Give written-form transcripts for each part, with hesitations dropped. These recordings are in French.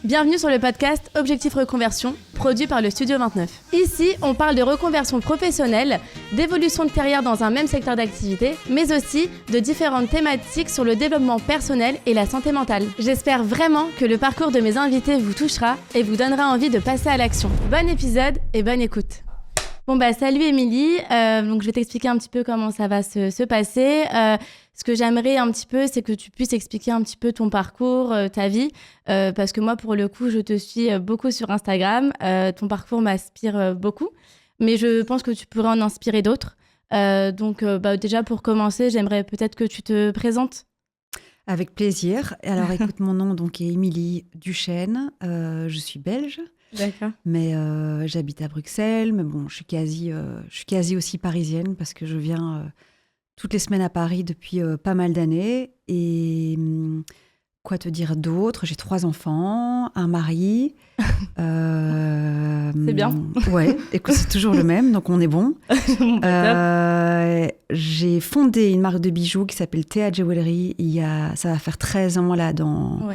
Bienvenue sur le podcast Objectif Reconversion, produit par le Studio 29. Ici, on parle de reconversion professionnelle, d'évolution de carrière dans un même secteur d'activité, mais aussi de différentes thématiques sur le développement personnel et la santé mentale. J'espère vraiment que le parcours de mes invités vous touchera et vous donnera envie de passer à l'action. Bon épisode et bonne écoute. Salut Émilie, donc je vais t'expliquer un petit peu comment ça va se passer. Ce que j'aimerais un petit peu, c'est que tu puisses expliquer un petit peu ton parcours, ta vie, parce que moi, pour le coup, je te suis beaucoup sur Instagram. Ton parcours m'inspire beaucoup, mais je pense que tu pourrais en inspirer d'autres. Déjà, pour commencer, j'aimerais peut-être que tu te présentes. Avec plaisir. Alors, écoute, mon nom donc, est Émilie Duchesne. Je suis belge. D'accord. Mais j'habite à Bruxelles. Mais bon, je suis quasi aussi parisienne parce que je viens toutes les semaines à Paris depuis pas mal d'années. Et quoi te dire d'autre ? J'ai 3 enfants, un mari. C'est bien. Ouais, écoute, c'est toujours le même, donc on est bon. J'ai fondé une marque de bijoux qui s'appelle Théa Jewelry. Ça va faire 13 ans là dans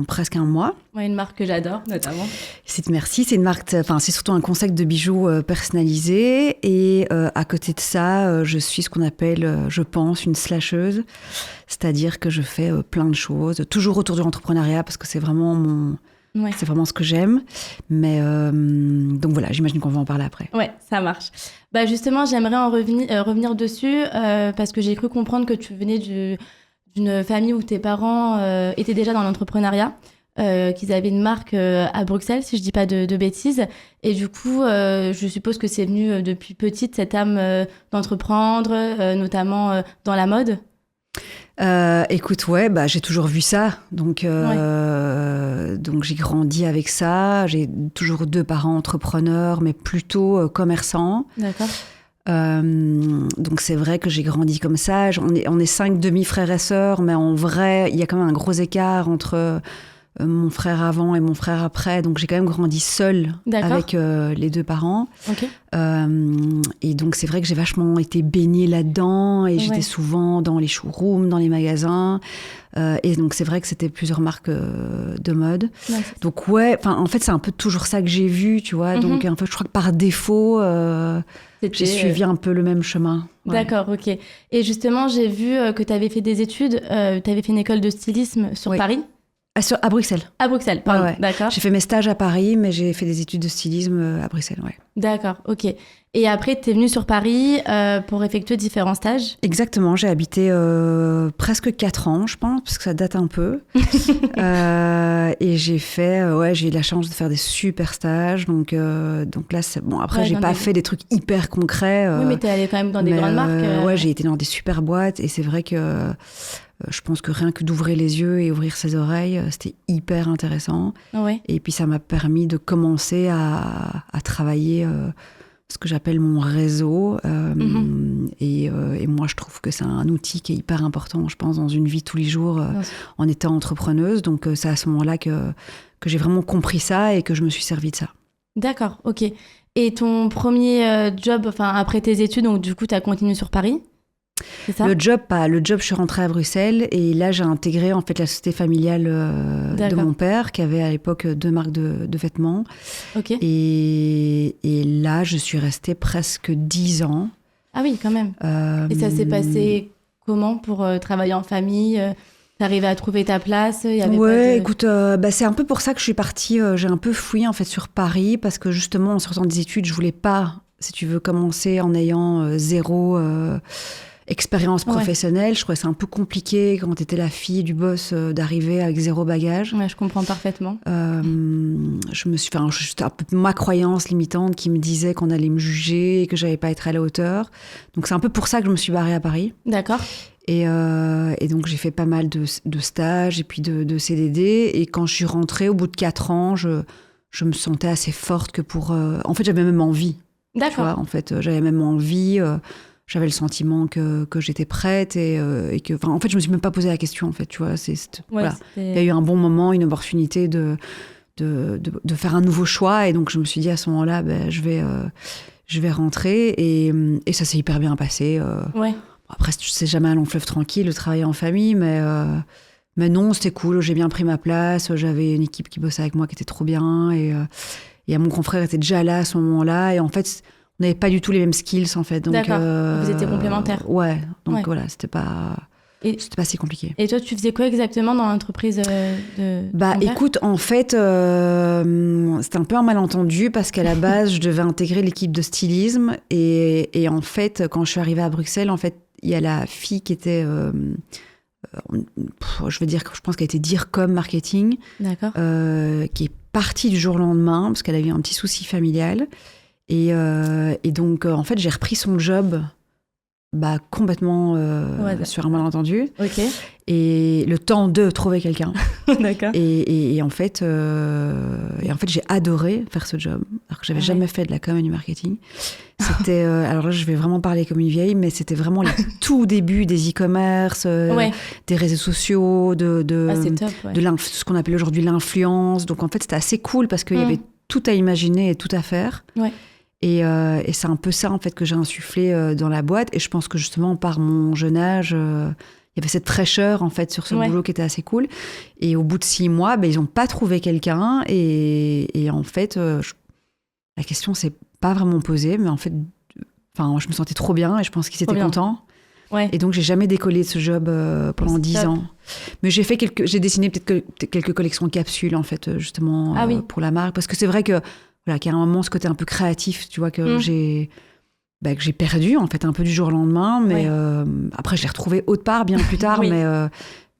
presque un mois. Ouais, une marque que j'adore, notamment. Merci. C'est une marque, c'est surtout un concept de bijoux personnalisé. Et à côté de ça, je suis ce qu'on appelle, je pense, une slasheuse. C'est-à-dire que je fais plein de choses, toujours autour de l'entrepreneuriat, parce que c'est vraiment c'est vraiment ce que j'aime. Mais donc voilà, j'imagine qu'on va en parler après. Ouais, ça marche. Justement, j'aimerais en revenir dessus, parce que j'ai cru comprendre que tu venais d'une famille où tes parents étaient déjà dans l'entrepreneuriat, qu'ils avaient une marque à Bruxelles, si je dis pas de bêtises. Et du coup, je suppose que c'est venu depuis petite, cette âme d'entreprendre, notamment dans la mode. Écoute, j'ai toujours vu ça. Donc j'ai grandi avec ça. J'ai toujours 2 parents entrepreneurs, mais plutôt commerçants. D'accord. Donc c'est vrai que j'ai grandi comme ça. On est 5 demi-frères et sœurs, mais en vrai, il y a quand même un gros écart entre mon frère avant et mon frère après. Donc j'ai quand même grandi seule avec les 2 parents. Okay. Et donc c'est vrai que j'ai vachement été baignée là-dedans et j'étais souvent dans les showrooms, dans les magasins. Et donc c'est vrai que c'était plusieurs marques de mode. Ouais, donc en fait c'est un peu toujours ça que j'ai vu, tu vois. Donc en fait je crois que par défaut j'ai suivi un peu le même chemin. Ouais. D'accord, ok. Et justement j'ai vu que tu avais fait des études, tu avais fait une école de stylisme sur Paris. À Bruxelles. À Bruxelles, pardon. Ouais. D'accord. J'ai fait mes stages à Paris, mais j'ai fait des études de stylisme à Bruxelles, ouais. D'accord, ok. Et après, tu es venue sur Paris pour effectuer différents stages ? Exactement, j'ai habité presque 4 ans, je pense, parce que ça date un peu. Et j'ai eu la chance de faire des super stages. Donc là, c'est bon. Après, j'ai pas fait des trucs hyper concrets. Oui, mais tu es allée quand même dans des grandes marques. Ouais, j'ai été dans des super boîtes. Et c'est vrai que je pense que rien que d'ouvrir les yeux et ouvrir ses oreilles, c'était hyper intéressant. Ouais. Et puis, ça m'a permis de commencer à travailler ce que j'appelle mon réseau. Et moi, je trouve que c'est un outil qui est hyper important, je pense, dans une vie tous les jours, en étant entrepreneuse. Donc, c'est à ce moment-là que j'ai vraiment compris ça et que je me suis servie de ça. D'accord, ok. Et ton premier job, après tes études, donc du coup, tu as continué sur Paris ? C'est ça ? Le job, je suis rentrée à Bruxelles et là, j'ai intégré en fait la société familiale de mon père qui avait à l'époque 2 marques de vêtements. Ok. Et là, je suis restée presque 10 ans. Ah oui, quand même. Et ça s'est passé comment pour travailler en famille ? T'arrivais à trouver ta place ? Écoute, c'est un peu pour ça que je suis partie. J'ai un peu fouillé en fait sur Paris parce que justement, en sortant des études, je voulais pas, si tu veux, commencer en ayant zéro expérience professionnelle. Je trouvais ça un peu compliqué quand t'étais la fille du boss d'arriver avec 0 bagage. Ouais, je comprends parfaitement. C'était un peu ma croyance limitante qui me disait qu'on allait me juger et que j'allais pas être à la hauteur. Donc c'est un peu pour ça que je me suis barrée à Paris. D'accord. Et donc j'ai fait pas mal de stages et puis de CDD. Et quand je suis rentrée, au bout de 4 ans, je me sentais assez forte que pour... En fait, j'avais même envie. D'accord. Tu vois, en fait, j'avais même envie... J'avais le sentiment que j'étais prête et que, en fait, je me suis même pas posé la question, en fait, tu vois. Voilà. Il y a eu un bon moment, une opportunité de faire un nouveau choix et donc je me suis dit à ce moment-là, je vais rentrer et ça s'est hyper bien passé. Après, c'est jamais un long fleuve tranquille, le travail en famille, mais Mais non, c'était cool, j'ai bien pris ma place, j'avais une équipe qui bossait avec moi qui était trop bien, et mon grand frère était déjà là à ce moment-là, et en fait, on n'avait pas du tout les mêmes skills, en fait. Donc, d'accord, vous étiez complémentaires. Ouais, donc Ouais. voilà, c'était pas si compliqué. Et toi, tu faisais quoi exactement dans l'entreprise de Bah ton père ? écoute, en fait, c'était un peu un malentendu parce qu'à la base, je devais intégrer l'équipe de stylisme, et en fait, quand je suis arrivée à Bruxelles, en fait, il y a la fille qui était... je pense qu'elle était DIRCOM marketing, D'accord. qui est partie du jour au lendemain parce qu'elle a eu un petit souci familial. Et donc, en fait, j'ai repris son job complètement sur un malentendu. Ok. Et le temps de trouver quelqu'un. D'accord. Et en fait, j'ai adoré faire ce job, alors que j'avais jamais fait de la com et du marketing. C'était, alors là, je vais vraiment parler comme une vieille, mais c'était vraiment les tout débuts des e-commerce, des réseaux sociaux, c'est top, ouais. ce qu'on appelle aujourd'hui l'influence. Donc en fait, c'était assez cool parce qu'il y avait tout à imaginer et tout à faire. Ouais. Et c'est un peu ça en fait que j'ai insufflé dans la boîte. Et je pense que justement par mon jeune âge, il y avait cette fraîcheur en fait sur ce boulot qui était assez cool. Et au bout de 6 mois, ils n'ont pas trouvé quelqu'un. Et en fait, la question s'est pas vraiment posée, mais en fait, je me sentais trop bien et je pense qu'ils étaient contents. Ouais. Et donc j'ai jamais décollé de ce job pendant 10 ans. Mais j'ai dessiné peut-être quelques collections capsules en fait justement pour la marque, parce que c'est vrai que voilà, qu'il y a un moment ce côté un peu créatif, tu vois, que j'ai perdu en fait un peu du jour au lendemain, mais après je l'ai retrouvé autre part bien plus tard.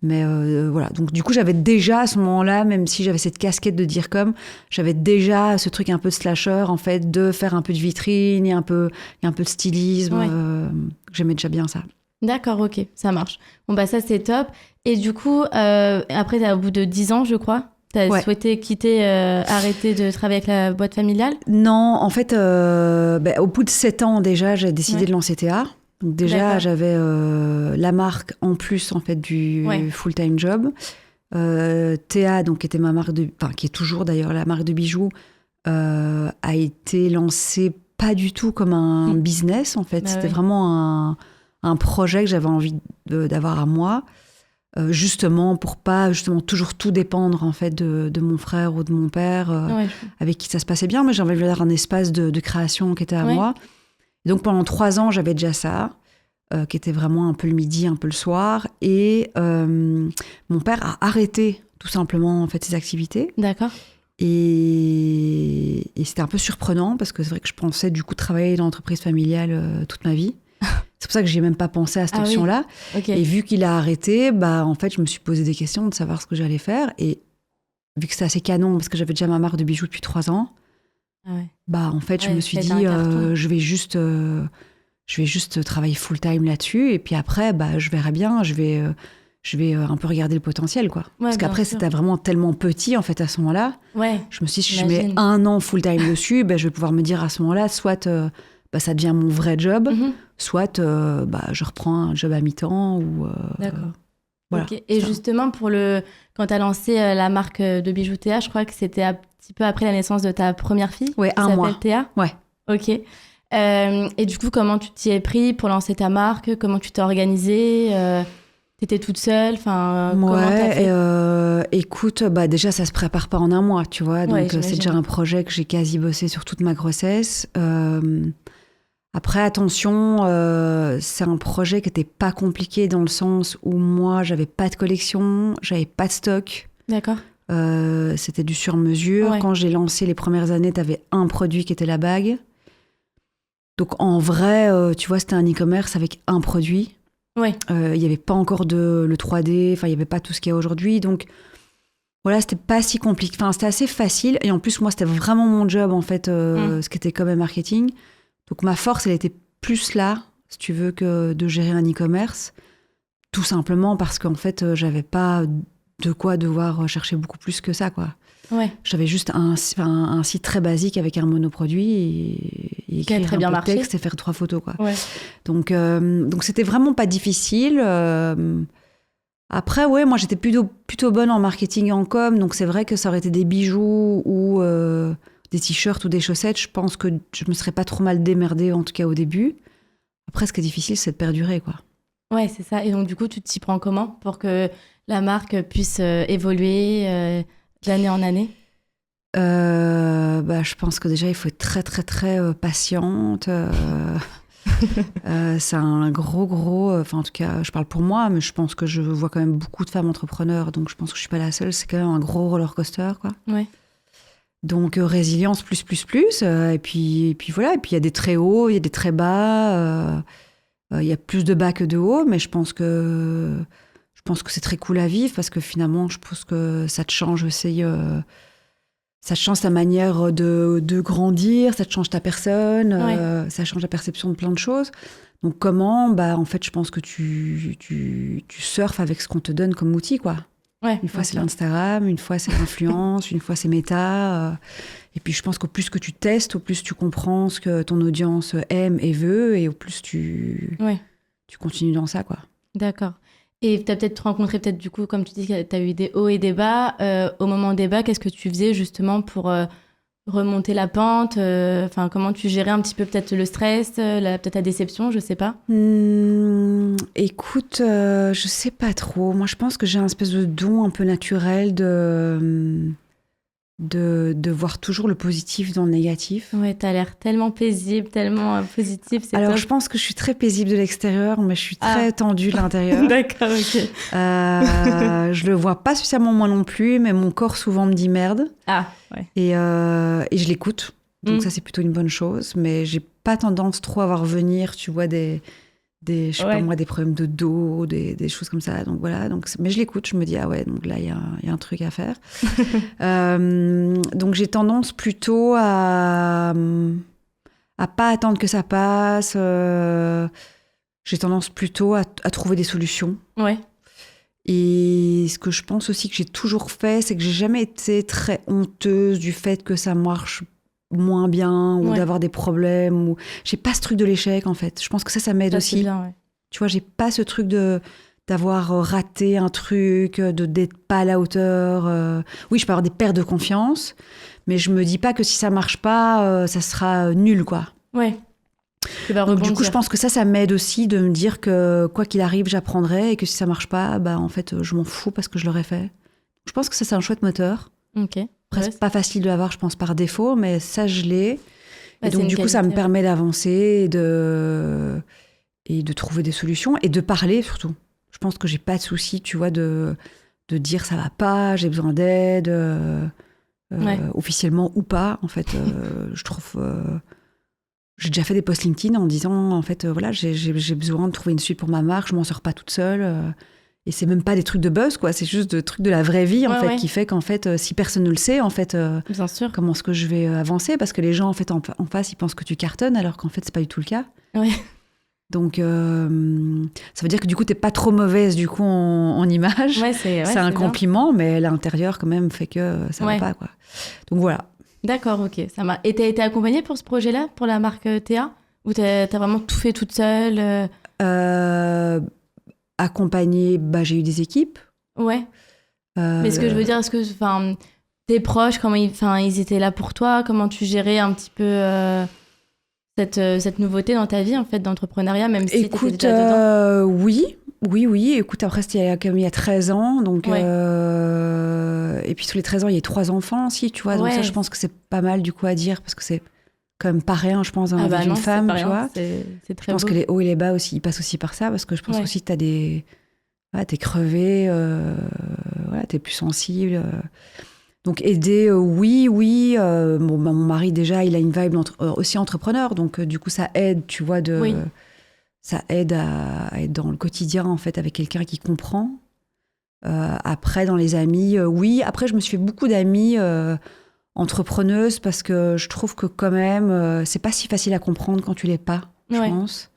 Mais voilà, donc du coup j'avais déjà à ce moment-là, même si j'avais cette casquette de DIRCOM, j'avais déjà ce truc un peu de slasher en fait, de faire un peu de vitrine et un peu de stylisme. J'aimais déjà bien ça. D'accord, ok, ça marche. Bon ça c'est top. Et du coup après au bout de 10 ans je crois, t'as souhaité quitter, arrêter de travailler avec la boîte familiale ? Non, en fait, au bout de 7 ans déjà, j'ai décidé de lancer Théa. Donc déjà, j'avais la marque en plus en fait du full-time job. Théa, donc qui était ma marque qui est toujours d'ailleurs la marque de bijoux, a été lancée pas du tout comme un business en fait. C'était vraiment un projet que j'avais envie d'avoir à moi. Justement pour pas toujours tout dépendre en fait de mon frère ou de mon père avec qui ça se passait bien, mais j'avais envie d'avoir un espace de création qui était à moi. Et donc pendant 3 ans j'avais déjà ça, qui était vraiment un peu le midi, un peu le soir, et mon père a arrêté tout simplement en fait ses activités. D'accord. Et c'était un peu surprenant parce que c'est vrai que je pensais du coup travailler dans l'entreprise familiale toute ma vie. C'est pour ça que j'ai même pas pensé à cette option-là. Oui. Okay. Et vu qu'il a arrêté, en fait, je me suis posé des questions de savoir ce que j'allais faire. Et vu que c'était assez canon, parce que j'avais déjà ma marque de bijoux depuis 3 ans, en fait, je me suis dit, je vais juste travailler full-time là-dessus. Et puis après, je verrai bien. Je vais un peu regarder le potentiel, quoi. Parce qu'après, c'était vraiment tellement petit, en fait, à ce moment-là. Ouais, je me suis dit, si je mets 1 an full-time dessus, je vais pouvoir me dire à ce moment-là, soit... ça devient mon vrai job, soit je reprends un job à mi-temps. D'accord. Voilà, okay. Et justement, quand tu as lancé la marque de bijoux Théa, je crois que c'était un petit peu après la naissance de ta première fille. Ouais, un mois. Qui s'appelle Théa. Ouais. Ok. Et du coup, comment tu t'y es pris pour lancer ta marque ? Comment tu t'es organisée ? T'étais toute seule ? Comment t'as fait ? Écoute, déjà, ça se prépare pas en un mois, tu vois. Donc, c'est déjà un projet que j'ai quasi bossé sur toute ma grossesse. Après, attention, c'est un projet qui n'était pas compliqué dans le sens où moi, j'avais pas de collection, j'avais pas de stock. D'accord. C'était du sur-mesure. Ouais. Quand j'ai lancé les premières années, tu avais un produit qui était la bague. Donc, en vrai, tu vois, c'était un e-commerce avec un produit. Ouais. Il n'y avait pas encore le 3D, il n'y avait pas tout ce qu'il y a aujourd'hui. Donc, voilà, c'était pas si compliqué. C'était assez facile. Et en plus, moi, c'était vraiment mon job, en fait, ce qui était quand même marketing. Donc, ma force, elle était plus là, si tu veux, que de gérer un e-commerce. Tout simplement parce qu'en fait, j'avais pas de quoi devoir chercher beaucoup plus que ça, quoi. Ouais. J'avais juste un site très basique avec un monoproduit et écrire très bien un peu de marché. texte et faire 3 photos, quoi. Ouais. Donc, c'était vraiment pas difficile. Après, ouais, moi, j'étais plutôt bonne en marketing et en com. Donc, c'est vrai que ça aurait été des bijoux ou... des t-shirts ou des chaussettes, je pense que je me serais pas trop mal démerdée, en tout cas au début. Après, ce qui est difficile, c'est de perdurer, quoi. Ouais, c'est ça. Et donc, du coup, tu t'y prends comment pour que la marque puisse évoluer d'année en année? Je pense que déjà, il faut être très, très, très patiente. C'est un gros... Enfin, en tout cas, je parle pour moi, mais je pense que je vois quand même beaucoup de femmes entrepreneurs, donc je pense que je suis pas la seule. C'est quand même un gros roller coaster, quoi. Ouais. Donc, résilience plus. Et puis voilà. Et puis, il y a des très hauts, il y a des très bas. Il y a plus de bas que de hauts, mais je pense que c'est très cool à vivre parce que finalement, je pense que ça te change aussi... ça change ta manière de grandir, ça te change ta personne, ça change la perception de plein de choses. Donc comment, en fait, je pense que tu surfes avec ce qu'on te donne comme outil, quoi. Ouais, une fois, c'est l'Instagram, une fois, c'est l'influence, une fois, c'est Meta. Et puis, je pense qu'au plus que tu testes, au plus tu comprends ce que ton audience aime et veut, et au plus tu continues dans ça, quoi. D'accord. Et tu as peut-être rencontré, du coup, comme tu dis, tu as eu des hauts et des bas. Au moment des bas, qu'est-ce que tu faisais justement pour remonter la pente? Comment tu gérais un petit peu peut-être le stress, peut-être la déception, je sais pas. Écoute, je sais pas trop. Moi, je pense que j'ai un espèce de don un peu naturel de voir toujours le positif dans le négatif. Ouais, t'as l'air tellement paisible, tellement positif. Alors, top. je pense que je suis très paisible de l'extérieur, mais je suis très tendue de l'intérieur. D'accord, ok. Je le vois pas spécialement moi non plus, mais mon corps souvent me dit merde. Ah, ouais. Et je l'écoute. Donc ça, c'est plutôt une bonne chose. Mais j'ai pas tendance trop à voir venir, tu vois, je sais pas moi, des problèmes de dos, des choses comme ça. Donc voilà. Mais je l'écoute, je me dis, ah ouais, donc là, il y a un truc à faire. Donc j'ai tendance plutôt à pas attendre que ça passe. J'ai tendance plutôt à trouver des solutions. Ouais. Et ce que je pense aussi que j'ai toujours fait, c'est que j'ai jamais été très honteuse du fait que ça marche moins bien ou d'avoir des problèmes. J'ai pas ce truc de l'échec, en fait. Je pense que ça m'aide aussi. Bien, ouais. Tu vois, j'ai pas ce truc d'avoir raté un truc, d'être pas à la hauteur. Oui, je peux avoir des pertes de confiance, mais je me dis pas que si ça marche pas, ça sera nul, quoi. Ouais. Donc du coup, je pense que ça m'aide aussi de me dire que quoi qu'il arrive, j'apprendrai et que si ça marche pas, en fait, je m'en fous parce que je l'aurais fait. Je pense que ça, c'est un chouette moteur. Ok. Après, c'est pas facile de l'avoir, je pense, par défaut, mais ça, je l'ai. Bah, et donc, du coup, ça me permet d'avancer et de trouver des solutions et de parler surtout. Je pense que j'ai pas de souci, tu vois, de dire ça va pas, j'ai besoin d'aide, officiellement ou pas. En fait, je trouve... J'ai déjà fait des posts LinkedIn en disant, en fait, voilà, j'ai besoin de trouver une suite pour ma marque, je m'en sors pas toute seule. Et c'est même pas des trucs de buzz, quoi. C'est juste des trucs de la vraie vie, en fait, qui fait qu'en fait, si personne ne le sait, en fait, bien sûr. Comment est-ce que je vais avancer? Parce que les gens, en fait, en face, ils pensent que tu cartonnes, alors qu'en fait, c'est pas du tout le cas. Ouais. Donc, ça veut dire que du coup, t'es pas trop mauvaise, du coup, en image. Ouais, c'est un compliment, mais l'intérieur, quand même, fait que ça va pas, quoi. Donc, voilà. D'accord, ok, ça m'a. Et t'as été accompagnée pour ce projet-là, pour la marque Théa? Ou t'as vraiment tout fait toute seule? Accompagnée, j'ai eu des équipes. Ouais. Mais ce que je veux dire, est-ce que tes proches, comment ils étaient là pour toi? Comment tu gérais un petit peu cette nouveauté dans ta vie, en fait, d'entrepreneuriat, même si t'étais déjà dedans? Oui. Écoute, après, c'était il y a 13 ans. Donc, et puis, tous les 13 ans, il y a 3 enfants aussi, tu vois. Donc, ça, je pense que c'est pas mal, du coup, à dire, parce que c'est quand même pas rien, je pense, dans la vie d'une femme, tu vois. C'est très je pense beau. que les hauts et les bas aussi, ils passent aussi par ça, parce que je pense aussi que t'as des... Voilà, t'es crevé, t'es plus sensible. Donc, aider, oui. Mon mari, déjà, il a une vibe aussi entrepreneur. Donc, du coup, ça aide, tu vois, ça aide à être dans le quotidien, en fait, avec quelqu'un qui comprend. Après, dans les amis, oui. Après, je me suis fait beaucoup d'amis entrepreneuses parce que je trouve que quand même, c'est pas si facile à comprendre quand tu l'es pas, je pense.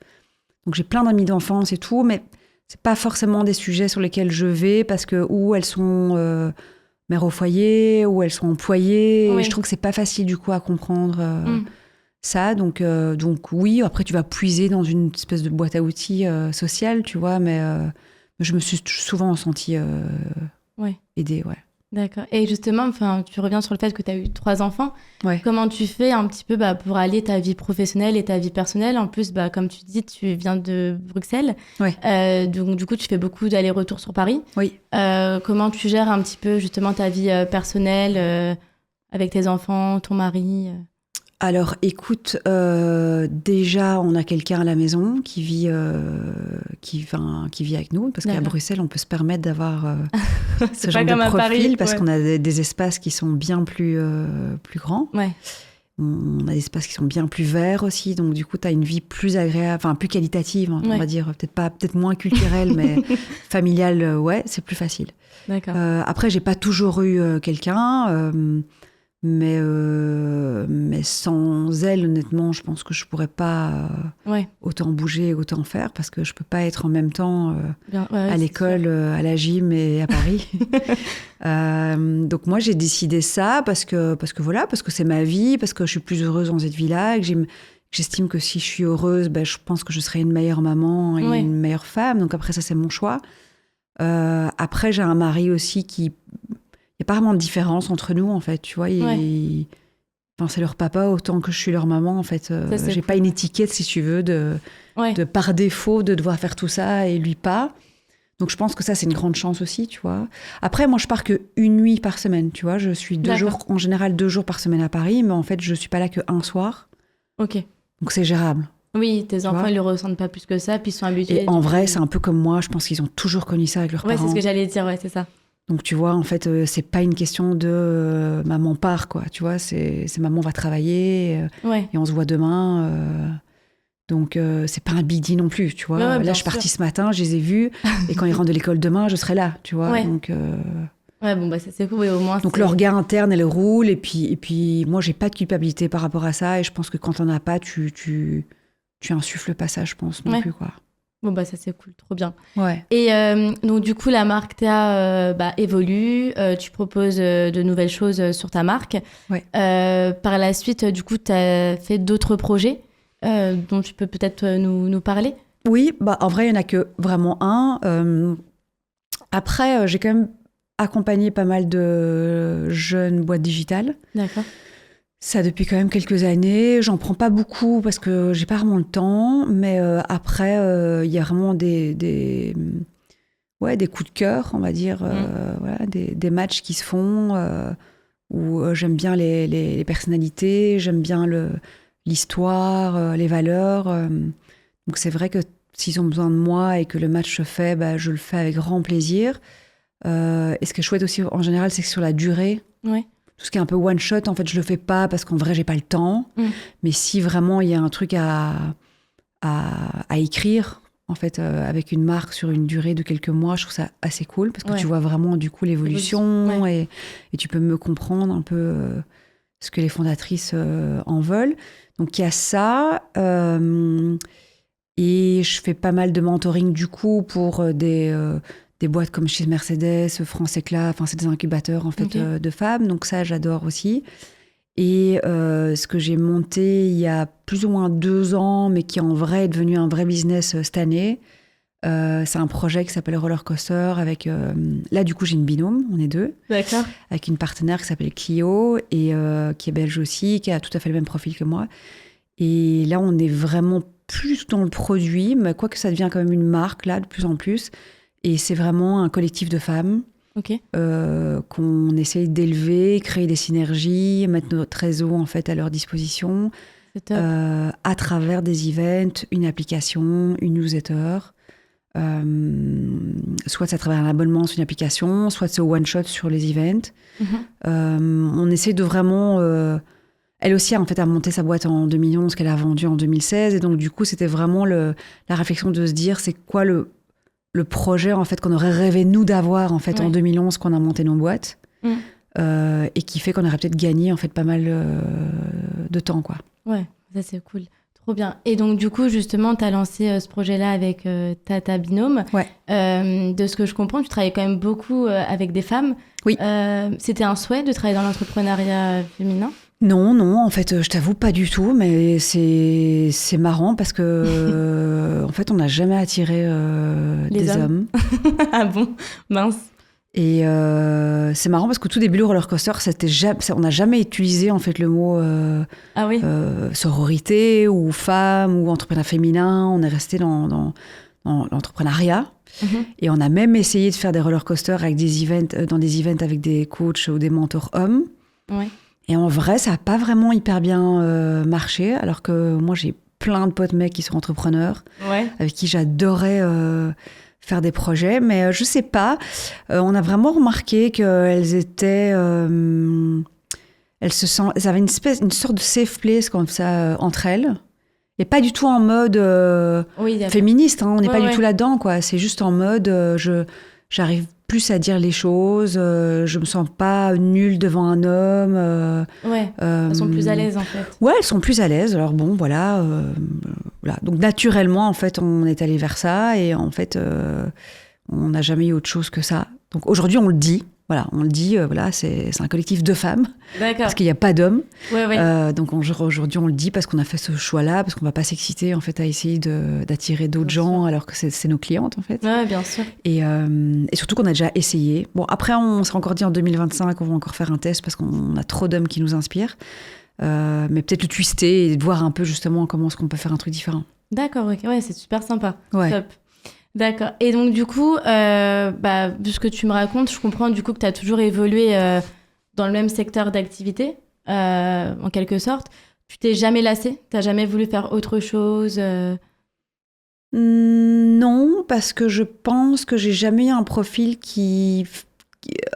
Donc, j'ai plein d'amis d'enfance et tout, mais c'est pas forcément des sujets sur lesquels je vais parce que ou elles sont mères au foyer, ou elles sont employées. Et je trouve que c'est pas facile, du coup, à comprendre ça. Donc, oui, après, tu vas puiser dans une espèce de boîte à outils sociale, tu vois, mais je me suis souvent sentie aidée, D'accord. Et justement, tu reviens sur le fait que tu as eu 3 enfants. Ouais. Comment tu fais un petit peu pour allier ta vie professionnelle et ta vie personnelle? En plus, comme tu dis, tu viens de Bruxelles. Ouais. Donc, du coup, tu fais beaucoup d'allers-retours sur Paris. Oui. Comment tu gères un petit peu justement ta vie personnelle avec tes enfants, ton mari? Alors, écoute, déjà, on a quelqu'un à la maison qui vit avec nous, parce qu'à Bruxelles, on peut se permettre d'avoir ce genre de profil, Paris, parce qu'on a des espaces qui sont bien plus grands. Ouais. On a des espaces qui sont bien plus verts aussi, donc du coup, tu as une vie plus agréable, plus qualitative, on va dire, peut-être moins culturelle, mais familiale, c'est plus facile. D'accord. Après, j'ai pas toujours eu quelqu'un. Mais sans elle, honnêtement, je pense que je pourrais pas autant bouger, autant faire, parce que je peux pas être en même temps à l'école, à la gym et à Paris. Donc moi, j'ai décidé ça parce que c'est ma vie, parce que je suis plus heureuse dans cette vie-là, et que j'estime que si je suis heureuse, je pense que je serai une meilleure maman et une meilleure femme. Donc après, ça, c'est mon choix. Après, j'ai un mari aussi qui... Il n'y a pas vraiment de différence entre nous, en fait, tu vois. C'est leur papa autant que je suis leur maman, en fait. J'ai pas une étiquette, si tu veux, de par défaut de devoir faire tout ça et lui pas. Donc, je pense que ça, c'est une grande chance aussi, tu vois. Après, moi, je pars qu'une nuit par semaine, tu vois. Je suis en général 2 jours par semaine à Paris, mais en fait, je suis pas là qu'un soir. Ok. Donc, c'est gérable. Oui, tes enfants, ils le ressentent pas plus que ça, puis ils sont habitués. Et en vrai, c'est un peu comme moi. Je pense qu'ils ont toujours connu ça avec leurs parents. Ouais, c'est ce que j'allais dire, c'est ça. Donc, tu vois, en fait, c'est pas une question de maman part, quoi. Tu vois, c'est maman va travailler et on se voit demain. Donc, c'est pas un big deal non plus, tu vois. Là, je suis partie ce matin, je les ai vus. Et quand ils rentrent de l'école demain, je serai là, tu vois. Donc, ça, c'est cool. Au moins, donc, l'orga interne, elle roule. Et puis moi, j'ai pas de culpabilité par rapport à ça. Et je pense que quand t'en as pas, tu insuffles pas ça, je pense, non plus, quoi. Ça c'est cool, trop bien. Ouais. Et donc du coup, la marque Théa évolue, tu proposes de nouvelles choses sur ta marque. Ouais. Par la suite, du coup, tu as fait d'autres projets dont tu peux peut-être nous parler. Oui, en vrai, il n'y en a que vraiment un. Après, j'ai quand même accompagné pas mal de jeunes boîtes digitales. D'accord. Ça depuis quand même quelques années. J'en prends pas beaucoup parce que j'ai pas vraiment le temps. Mais après, il y a vraiment des coups de cœur, on va dire. Des matchs qui se font où j'aime bien les personnalités, j'aime bien l'histoire, les valeurs. Donc c'est vrai que s'ils ont besoin de moi et que le match se fait, je le fais avec grand plaisir. Et ce qui est chouette aussi en général, c'est que sur la durée... Ouais. Tout ce qui est un peu one shot, en fait, je le fais pas parce qu'en vrai, j'ai pas le temps. Mais si vraiment il y a un truc à écrire, en fait, avec une marque sur une durée de quelques mois, je trouve ça assez cool parce que tu vois vraiment du coup l'évolution et tu peux me comprendre un peu ce que les fondatrices en veulent. Donc il y a ça. Et je fais pas mal de mentoring du coup pour des boîtes comme chez Mercedes, France Éclat, c'est des incubateurs en fait de femmes, donc ça j'adore aussi. Et ce que j'ai monté il y a plus ou moins 2 ans, mais qui en vrai est devenu un vrai business cette année, c'est un projet qui s'appelle Roller Coaster avec... là du coup j'ai une binôme, on est 2. D'accord. Avec une partenaire qui s'appelle Clio et qui est belge aussi, qui a tout à fait le même profil que moi. Et là on est vraiment plus dans le produit, mais quoique ça devient quand même une marque là de plus en plus. Et c'est vraiment un collectif de femmes qu'on essaye d'élever, créer des synergies, mettre notre réseau en fait à leur disposition à travers des events, une application, une newsletter. Soit c'est à travers un abonnement sur une application, soit c'est au one-shot sur les events. On essaie de vraiment... elle aussi en fait, a monté sa boîte en 2011 qu'elle a vendue en 2016. Et donc du coup, c'était vraiment la réflexion de se dire c'est quoi le projet en fait qu'on aurait rêvé nous d'avoir en fait en 2011 quand on a monté nos boîtes et qui fait qu'on aurait peut-être gagné en fait pas mal de temps quoi. Ouais, ça c'est cool, trop bien. Et donc du coup justement tu as lancé ce projet-là avec ta binôme. Ouais. De ce que je comprends, tu travailles quand même beaucoup avec des femmes. Oui. C'était un souhait de travailler dans l'entrepreneuriat féminin? Non, en fait, je t'avoue pas du tout, mais c'est marrant parce que en fait, on n'a jamais attiré des hommes. Ah bon? Mince. Et c'est marrant parce qu'au tout début, le roller coaster, on n'a jamais utilisé en fait le mot Ah oui. sororité ou femme ou entrepreneur féminin. On est resté dans l'entrepreneuriat. Et on a même essayé de faire des roller coasters avec dans des events avec des coachs ou des mentors hommes. Ouais. Et en vrai, ça n'a pas vraiment hyper bien marché. Alors que moi, j'ai plein de potes mecs qui sont entrepreneurs, avec qui j'adorais faire des projets. Mais je sais pas, on a vraiment remarqué qu'elles étaient... elles avaient une sorte de safe place comme ça entre elles. Et pas du tout en mode féministe, hein, on n'est pas du tout là-dedans, quoi. C'est juste en mode, j'arrive plus à dire les choses, je me sens pas nulle devant un homme. Elles sont plus à l'aise, en fait. Ouais, elles sont plus à l'aise. Alors bon, voilà. Donc naturellement, en fait, on est allé vers ça et en fait, on n'a jamais eu autre chose que ça. Donc aujourd'hui, on le dit. Voilà, on le dit, c'est un collectif de femmes. D'accord. Parce qu'il n'y a pas d'hommes. Ouais. Donc aujourd'hui, on le dit parce qu'on a fait ce choix-là, parce qu'on ne va pas s'exciter en fait, à essayer d'attirer d'autres gens, alors que c'est nos clientes, en fait. Ouais, bien sûr. Et surtout qu'on a déjà essayé. Bon, après, on s'est encore dit en 2025 qu'on va encore faire un test parce qu'on a trop d'hommes qui nous inspirent. Mais peut-être le twister et voir un peu justement comment est-ce qu'on peut faire un truc différent. D'accord, ok. Ouais, c'est super sympa. Ouais. Top. D'accord. Et donc, du coup, vu ce que tu me racontes, je comprends du coup que tu as toujours évolué dans le même secteur d'activité, en quelque sorte. Tu t'es jamais lassée? Tu n'as jamais voulu faire autre chose Non, parce que je pense que j'ai jamais eu un profil qui...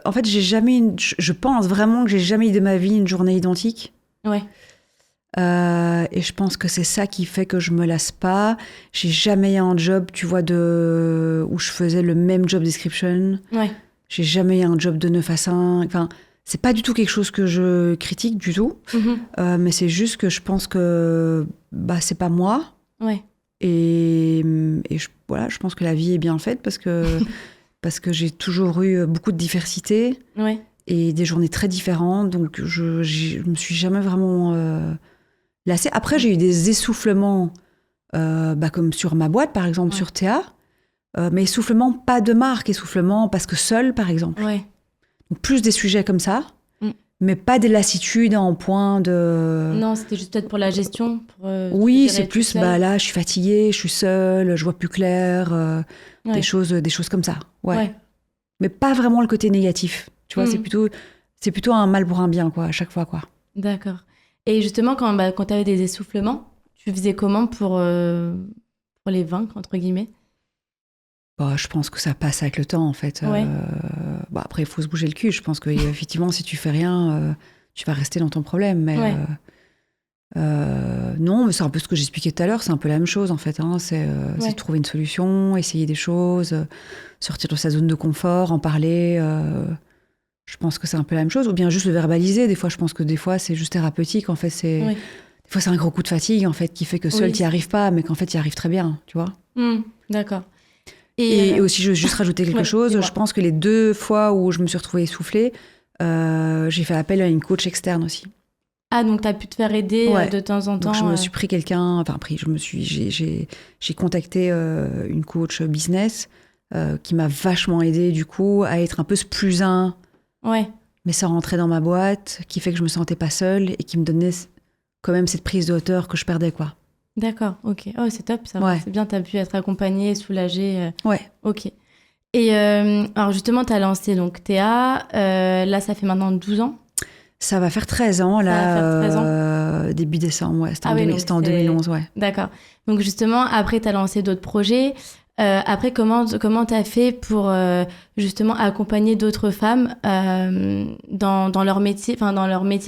En fait, je pense vraiment que j'ai jamais eu de ma vie une journée identique. Ouais. Et je pense que c'est ça qui fait que je me lasse pas. J'ai jamais eu un job, tu vois, où je faisais le même job description. Ouais. J'ai jamais eu un job de 9 à 5. Enfin, c'est pas du tout quelque chose que je critique du tout. Mais c'est juste que je pense que c'est pas moi. Ouais. Et je pense que la vie est bien faite parce que j'ai toujours eu beaucoup de diversité. Ouais. Et des journées très différentes. Donc, je me suis jamais vraiment... lassée. Après, j'ai eu des essoufflements, comme sur ma boîte, par exemple, sur Théa. Mais essoufflements, pas de marque, essoufflements parce que seule, par exemple. Ouais. Donc, plus des sujets comme ça, mais pas des lassitudes en point de... Non, c'était juste peut-être pour la gestion. Oui, c'est plus, là, je suis fatiguée, je suis seule, je vois plus clair, des choses comme ça. Ouais. Mais pas vraiment le côté négatif. Tu vois, c'est plutôt un mal pour un bien, quoi, à chaque fois, quoi. D'accord. Et justement, quand tu avais des essoufflements, tu faisais comment pour les vaincre, entre guillemets? Je pense que ça passe avec le temps, en fait. Ouais. Après, il faut se bouger le cul. Je pense qu'effectivement, si tu fais rien, tu vas rester dans ton problème. Mais non, mais c'est un peu ce que j'expliquais tout à l'heure. C'est un peu la même chose, en fait. Hein. C'est trouver une solution, essayer des choses, sortir de sa zone de confort, en parler. Je pense que c'est un peu la même chose. Ou bien juste le verbaliser. Des fois, je pense que des fois, c'est juste thérapeutique. En fait, des fois, c'est un gros coup de fatigue, en fait, qui fait que seul, tu n'y arrives pas, mais qu'en fait, tu y arrives très bien, tu vois. D'accord. Et aussi, je veux juste rajouter quelque chose. Dis-moi. Je pense que les 2 fois où je me suis retrouvée essoufflée, j'ai fait appel à une coach externe aussi. Ah, donc tu as pu te faire aider de temps en temps. Donc, je me suis pris quelqu'un... j'ai contacté une coach business qui m'a vachement aidée, du coup, à être un peu ce plus un... Ouais. Mais ça rentrait dans ma boîte, qui fait que je me sentais pas seule et qui me donnait quand même cette prise de hauteur que je perdais, quoi. D'accord, ok. Oh, c'est top, ça. Ouais. C'est bien, tu as pu être accompagnée, soulagée. Ouais. Ok. Et alors justement, tu as lancé donc Théa. Là, ça fait maintenant 12 ans. Ça va faire 13 ans, là. Ça va faire 13 ans. Début décembre, ouais. C'était en Donc 2011, ouais. D'accord. Donc justement, après, tu as lancé d'autres projets. Après, comment tu as fait pour justement accompagner d'autres femmes dans leur métier,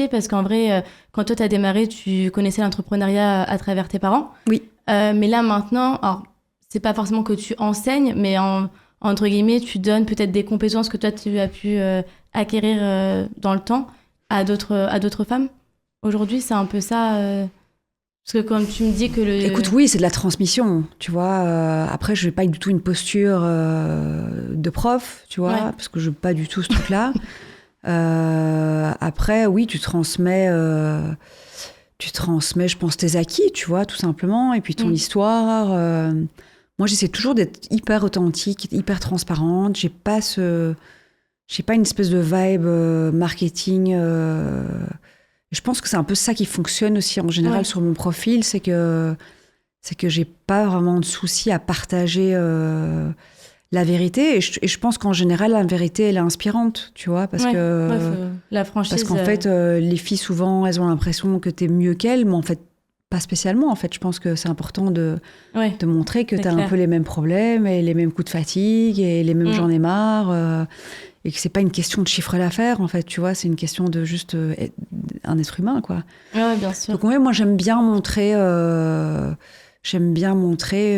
parce qu'en vrai, quand toi, tu as démarré, tu connaissais l'entrepreneuriat à travers tes parents. Oui. Mais là, maintenant, alors, c'est pas forcément que tu enseignes, mais entre guillemets, tu donnes peut-être des compétences que toi, tu as pu acquérir dans le temps à d'autres femmes. Aujourd'hui, c'est un peu ça... Parce que comme tu me dis que Écoute, oui, c'est de la transmission, tu vois. Après, je n'ai pas du tout une posture de prof, tu vois, parce que je n'ai pas du tout ce truc-là. Après, oui, tu transmets, je pense, tes acquis, tu vois, tout simplement, et puis ton histoire. Moi, j'essaie toujours d'être hyper authentique, hyper transparente. J'ai pas ce j'ai pas une espèce de vibe marketing. Je pense que c'est un peu ça qui fonctionne aussi en général sur mon profil, c'est que j'ai pas vraiment de souci à partager la vérité. Et je pense qu'en général, la vérité, elle est inspirante, tu vois, parce que la franchise. Parce qu'en fait, les filles souvent, elles ont l'impression que t'es mieux qu'elles, mais en fait, pas spécialement. En fait, je pense que c'est important de montrer que t'as un peu les mêmes problèmes et les mêmes coups de fatigue et les mêmes j'en ai marre. Et que c'est pas une question de chiffre d'affaires, en fait, tu vois, c'est une question de juste un être humain, quoi. Ouais, bien sûr. Donc, moi, j'aime bien montrer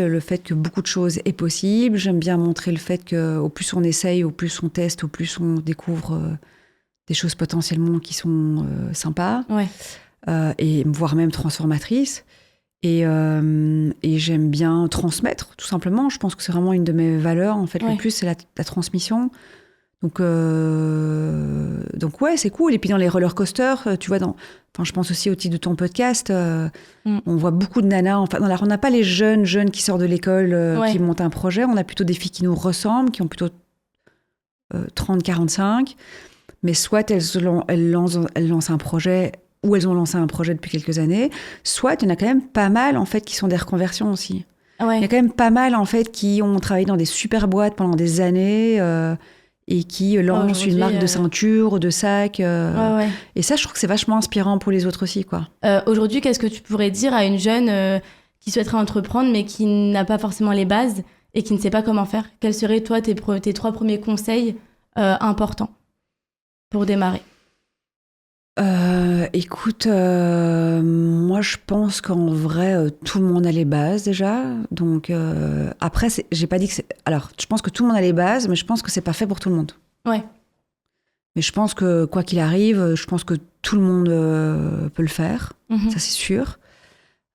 le fait que beaucoup de choses est possible. J'aime bien montrer le fait qu'au plus on essaye, au plus on teste, au plus on découvre des choses potentiellement qui sont sympas, et voire même transformatrices. Et j'aime bien transmettre, tout simplement. Je pense que c'est vraiment une de mes valeurs, en fait. Le plus, c'est la transmission. Donc ouais, c'est cool. Et puis dans les roller coasters, tu vois, je pense aussi au titre de ton podcast, on voit beaucoup de nanas. Enfin, on n'a pas les jeunes qui sortent de l'école, qui montent un projet. On a plutôt des filles qui nous ressemblent, qui ont plutôt 30-45. Mais soit elles lancent un projet, ou elles ont lancé un projet depuis quelques années, soit il y en a quand même pas mal, en fait, qui sont des reconversions aussi. Il y a quand même pas mal, en fait, qui ont travaillé dans des super boîtes pendant des années, et qui lancent une marque de ceinture, de sac. Et ça, je trouve que c'est vachement inspirant pour les autres aussi, quoi. Aujourd'hui, qu'est-ce que tu pourrais dire à une jeune qui souhaiterait entreprendre, mais qui n'a pas forcément les bases et qui ne sait pas comment faire? Quels seraient, toi, tes 3 premiers conseils importants pour démarrer? Écoute, moi je pense qu'en vrai, tout le monde a les bases déjà. Donc après, j'ai pas dit que c'est. Alors, je pense que tout le monde a les bases, mais je pense que c'est pas fait pour tout le monde. Ouais. Mais je pense que quoi qu'il arrive, je pense que tout le monde peut le faire. Ça c'est sûr.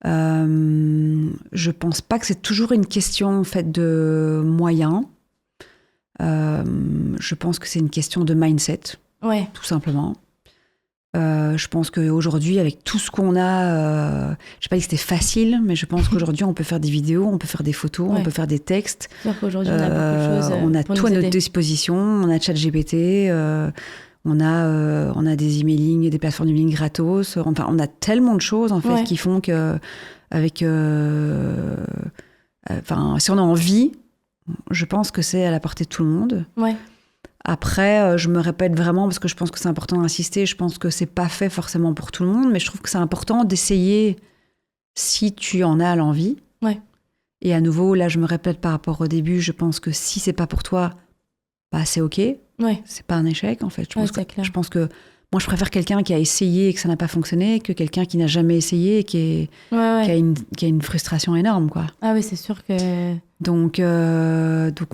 Je pense pas que c'est toujours une question en fait de moyens. Je pense que c'est une question de mindset, tout simplement. Je pense qu'aujourd'hui, avec tout ce qu'on a, je n'ai pas dit que c'était facile, mais je pense qu'aujourd'hui, on peut faire des vidéos, on peut faire des photos, on peut faire des textes. Aujourd'hui, on a beaucoup de choses. On a tout à notre disposition. On a ChatGPT, on a des emailing, des plateformes d'emailing gratos. Enfin, on a tellement de choses en fait qui font que, si on a envie, je pense que c'est à la portée de tout le monde. Ouais. Après, je me répète vraiment parce que je pense que c'est important d'insister. Je pense que c'est pas fait forcément pour tout le monde, mais je trouve que c'est important d'essayer si tu en as l'envie. Ouais. Et à nouveau, là, je me répète par rapport au début, je pense que si c'est pas pour toi, bah c'est ok. Ouais. C'est pas un échec en fait. Je pense que moi, je préfère quelqu'un qui a essayé et que ça n'a pas fonctionné que quelqu'un qui n'a jamais essayé et qui a une frustration énorme, quoi. Ah oui, c'est sûr que. Donc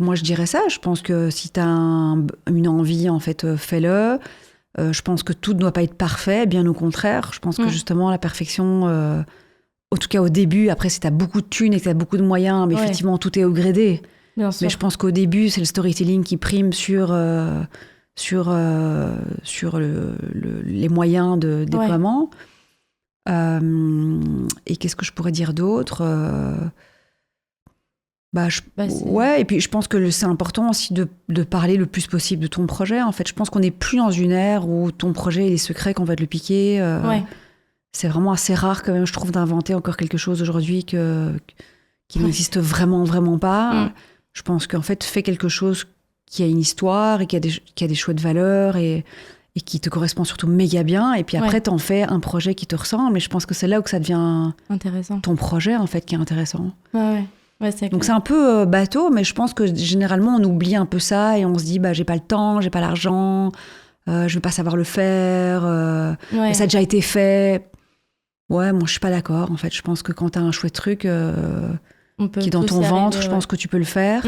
moi, je dirais ça. Je pense que si tu as une envie, en fait, fais-le. Je pense que tout ne doit pas être parfait, bien au contraire. Je pense que justement, la perfection, en tout cas au début, après, si tu as beaucoup de thunes et que tu as beaucoup de moyens, mais effectivement, tout est upgradé. Bien sûr. Mais je pense qu'au début, c'est le storytelling qui prime sur les moyens de déploiement. Et qu'est-ce que je pourrais dire d'autre ? Et puis je pense que c'est important aussi de parler le plus possible de ton projet. En fait, je pense qu'on n'est plus dans une ère où ton projet est secret, qu'on va te le piquer. C'est vraiment assez rare quand même, je trouve, d'inventer encore quelque chose aujourd'hui qui n'existe vraiment, vraiment pas. Je pense qu'en fait, fais quelque chose qui a une histoire et qui a des chouettes valeurs et qui te correspond surtout méga bien. Et puis après, t'en fais un projet qui te ressemble. Et je pense que c'est là où ça devient intéressant. Ton projet, en fait, qui est intéressant. C'est donc c'est un peu bateau, mais je pense que généralement on oublie un peu ça et on se dit j'ai pas le temps, j'ai pas l'argent, je vais pas savoir le faire, ça a déjà été fait. Moi je suis pas d'accord en fait. Je pense que quand t'as un chouette truc qui est dans ton ventre, je pense que tu peux le faire.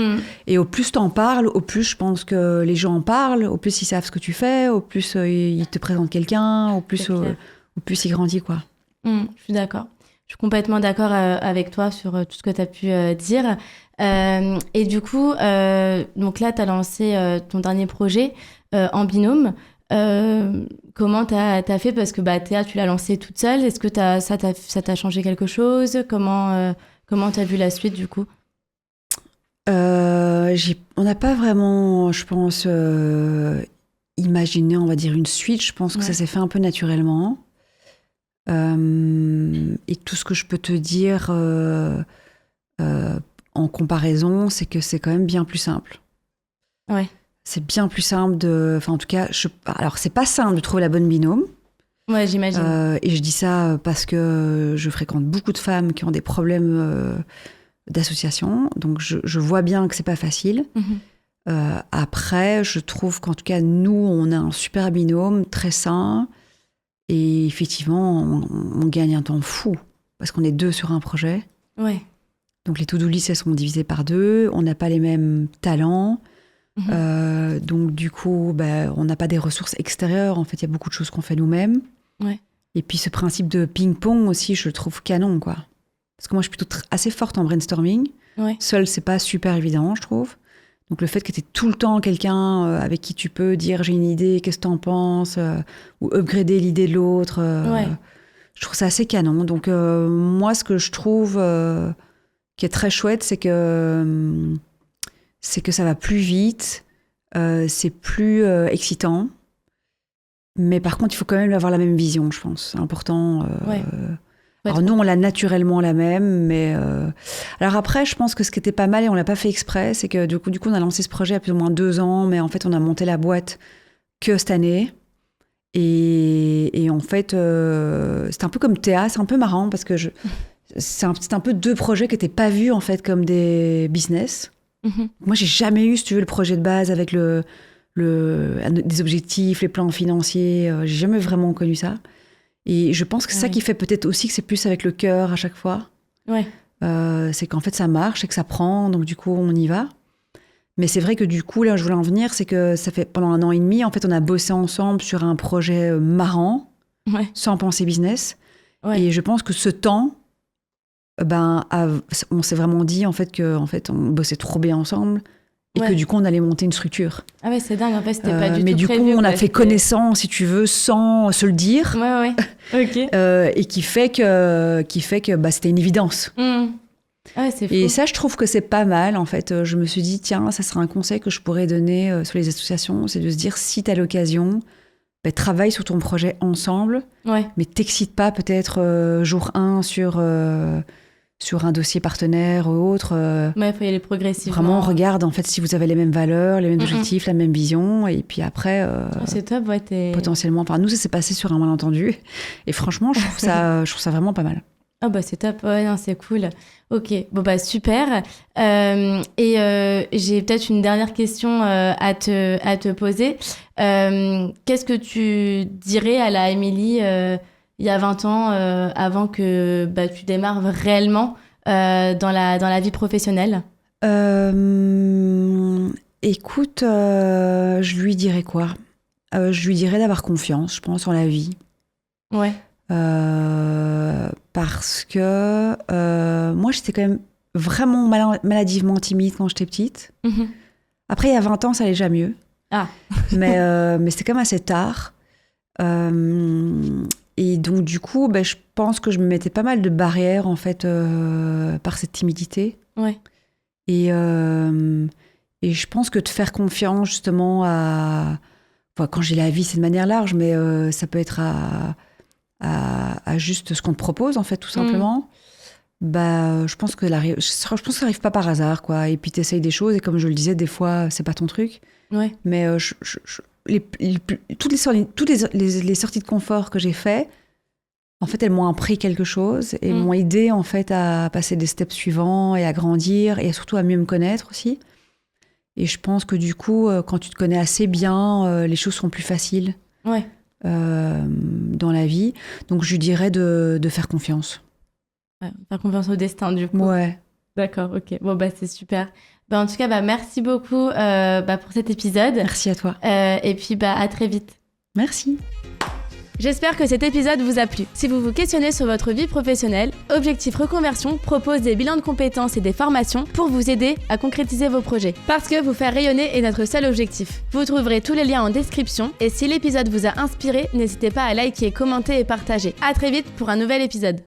Et au plus t'en parles, au plus je pense que les gens en parlent, au plus ils savent ce que tu fais, au plus ils te présentent quelqu'un, au plus il grandit, quoi. Je suis d'accord. Je suis complètement d'accord avec toi sur tout ce que tu as pu dire. Et du coup, donc là, tu as lancé ton dernier projet en binôme. Comment tu as fait? Parce que Théa, tu l'as lancé toute seule. Est-ce que ça t'a changé quelque chose? Comment tu as vu la suite, du coup? On n'a pas vraiment, je pense, imaginer, on va dire, une suite. Je pense que ça s'est fait un peu naturellement. Et tout ce que je peux te dire en comparaison, c'est que c'est quand même bien plus simple. Ouais. C'est bien plus simple de... Enfin, en tout cas, alors, c'est pas simple de trouver la bonne binôme. Ouais, j'imagine. Et je dis ça parce que je fréquente beaucoup de femmes qui ont des problèmes d'association. Donc, je vois bien que c'est pas facile. Après, je trouve qu'en tout cas, nous, on a un super binôme, très sain. Et effectivement, on gagne un temps fou. Parce qu'on est 2 sur un projet. Ouais. Donc, les to-do lists, elles sont divisées par 2. On n'a pas les mêmes talents. Donc du coup, on n'a pas des ressources extérieures. En fait, il y a beaucoup de choses qu'on fait nous-mêmes. Ouais. Et puis ce principe de ping-pong aussi, je le trouve canon, quoi. Parce que moi, je suis plutôt assez forte en brainstorming. Ouais. Seule, c'est pas super évident, je trouve. Donc le fait que tu aies tout le temps quelqu'un avec qui tu peux dire j'ai une idée, qu'est-ce que t'en penses, ou upgrader l'idée de l'autre, je trouve ça assez canon. Donc moi, ce que je trouve qui est très chouette, c'est que ça va plus vite, c'est plus excitant. Mais par contre, il faut quand même avoir la même vision, je pense. C'est important. Alors nous, on l'a naturellement la même, mais... Alors après, je pense que ce qui était pas mal, et on l'a pas fait exprès, c'est que du coup, on a lancé ce projet il y a plus ou moins 2 ans, mais en fait, on a monté la boîte que cette année. Et en fait, c'est un peu comme Théa, c'est un peu marrant, parce que c'est un peu 2 projets qui n'étaient pas vus, en fait, comme des business. Moi, j'ai jamais eu, si tu veux, le projet de base avec des objectifs, les plans financiers. J'ai jamais vraiment connu ça. Et je pense que c'est ça qui fait peut-être aussi que c'est plus avec le cœur à chaque fois. Ouais. C'est qu'en fait, ça marche et que ça prend. Donc, du coup, on y va. Mais c'est vrai que du coup, là où je voulais en venir, c'est que ça fait pendant 1 an et demi, en fait, on a bossé ensemble sur un projet marrant, sans penser business. Ouais. Et je pense que ce temps... on s'est vraiment dit en fait on bossait trop bien ensemble et que du coup on allait monter une structure. Ah ouais, c'est dingue, en fait c'était pas du tout prévu. Mais du coup on a fait connaissance, si tu veux, sans se le dire. Ok. Et qui fait que c'était une évidence. Ah ouais, c'est fou. Et ça, je trouve que c'est pas mal en fait. Je me suis dit tiens, ça serait un conseil que je pourrais donner sur les associations, c'est de se dire si t'as l'occasion, travaille sur ton projet ensemble, mais t'excite pas peut-être jour 1 sur un dossier partenaire ou autre. Il faut y aller progressivement. Vraiment, regarde en fait si vous avez les mêmes valeurs, les mêmes objectifs, la même vision. Et puis après, c'est top, potentiellement. Enfin, nous, ça s'est passé sur un malentendu. Et franchement, je trouve ça vraiment pas mal. Ah c'est top, non, c'est cool. Ok, super. Et j'ai peut-être une dernière question à te poser. Qu'est-ce que tu dirais à la Émilie il y a 20 ans, avant que tu démarres réellement dans la vie professionnelle? Écoute, je lui dirais quoi? Je lui dirais d'avoir confiance, je pense, en la vie. Ouais. Parce que moi, j'étais quand même vraiment maladivement timide quand j'étais petite. Après, il y a 20 ans, ça allait déjà mieux. Ah. mais c'était quand même assez tard. Et donc, du coup, je pense que je me mettais pas mal de barrières, en fait, par cette timidité. Ouais. Et je pense que de faire confiance, justement, quand j'ai la vie, c'est de manière large, mais ça peut être à juste ce qu'on te propose, en fait, tout simplement. Je pense que ça n'arrive pas par hasard, quoi. Et puis, tu essayes des choses, et comme je le disais, des fois, c'est pas ton truc. Ouais. Mais toutes les sorties de confort que j'ai fait, en fait, elles m'ont appris quelque chose et m'ont aidé, en fait, à passer des steps suivants et à grandir et surtout à mieux me connaître aussi. Et je pense que du coup, quand tu te connais assez bien, les choses seront plus faciles dans la vie. Donc, je dirais de faire confiance. Ouais, faire confiance au destin, du coup. Ouais. D'accord, ok. C'est super. En tout cas, merci beaucoup pour cet épisode. Merci à toi. Et puis, à très vite. Merci. J'espère que cet épisode vous a plu. Si vous vous questionnez sur votre vie professionnelle, Objectif Reconversion propose des bilans de compétences et des formations pour vous aider à concrétiser vos projets. Parce que vous faire rayonner est notre seul objectif. Vous trouverez tous les liens en description et si l'épisode vous a inspiré, n'hésitez pas à liker, commenter et partager. À très vite pour un nouvel épisode.